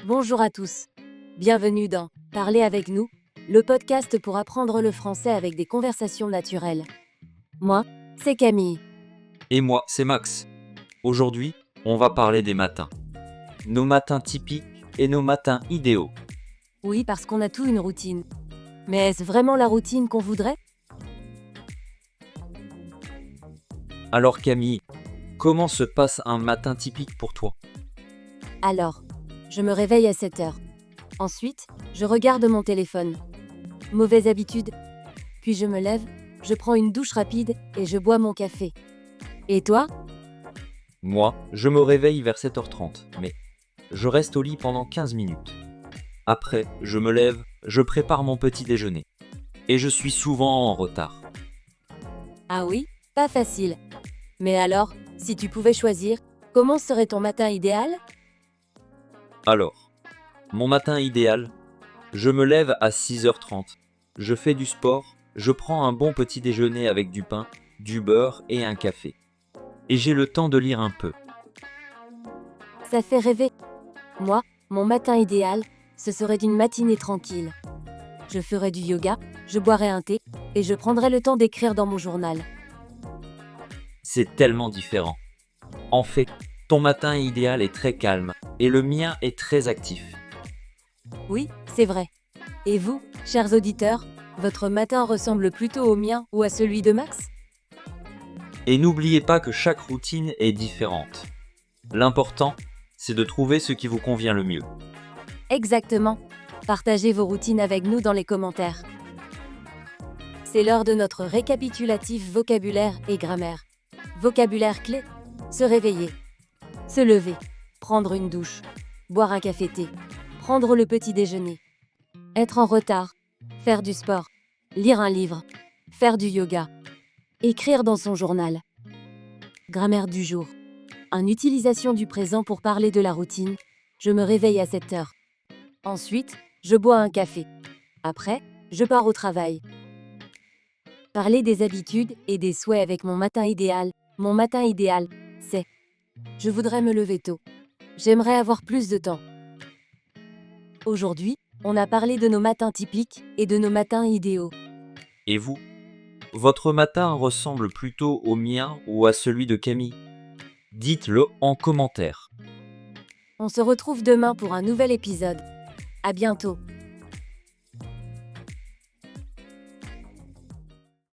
Bonjour à tous. Bienvenue dans Parler avec nous, le podcast pour apprendre le français avec des conversations naturelles. Moi, c'est Camille. Et moi, c'est Max. Aujourd'hui, on va parler des matins. Nos matins typiques et nos matins idéaux. Oui, parce qu'on a tous une routine. Mais est-ce vraiment la routine qu'on voudrait? Alors Camille, comment se passe un matin typique pour toi? Alors, je me réveille à 7 heures. Ensuite, je regarde mon téléphone. Mauvaise habitude. Puis je me lève, je prends une douche rapide et je bois mon café. Et toi? Moi, je me réveille vers 7h30, mais je reste au lit pendant 15 minutes. Après, je me lève, je prépare mon petit déjeuner. Et je suis souvent en retard. Ah oui, pas facile. Mais alors, si tu pouvais choisir, comment serait ton matin idéal? Alors, mon matin idéal, je me lève à 6h30. Je fais du sport, je prends un bon petit déjeuner avec du pain, du beurre et un café. Et j'ai le temps de lire un peu. Ça fait rêver. Moi, mon matin idéal, ce serait d'une matinée tranquille. Je ferais du yoga, je boirais un thé et je prendrais le temps d'écrire dans mon journal. C'est tellement différent. En fait, ton matin idéal est très calme et le mien est très actif. Oui, c'est vrai. Et vous, chers auditeurs, votre matin ressemble plutôt au mien ou à celui de Max? Et n'oubliez pas que chaque routine est différente. L'important, c'est de trouver ce qui vous convient le mieux. Exactement. Partagez vos routines avec nous dans les commentaires. C'est l'heure de notre récapitulatif vocabulaire et grammaire. Vocabulaire clé: se réveiller, se lever, prendre une douche, boire un café-thé, prendre le petit déjeuner, être en retard, faire du sport, lire un livre, faire du yoga, écrire dans son journal. Grammaire du jour. En utilisation du présent pour parler de la routine, je me réveille à 7 heures. Ensuite, je bois un café. Après, je pars au travail. Parler des habitudes et des souhaits avec mon matin idéal. Mon matin idéal, c'est: je voudrais me lever tôt. J'aimerais avoir plus de temps. Aujourd'hui, on a parlé de nos matins typiques et de nos matins idéaux. Et vous? Votre matin ressemble plutôt au mien ou à celui de Camille? Dites-le en commentaire. On se retrouve demain pour un nouvel épisode. À bientôt.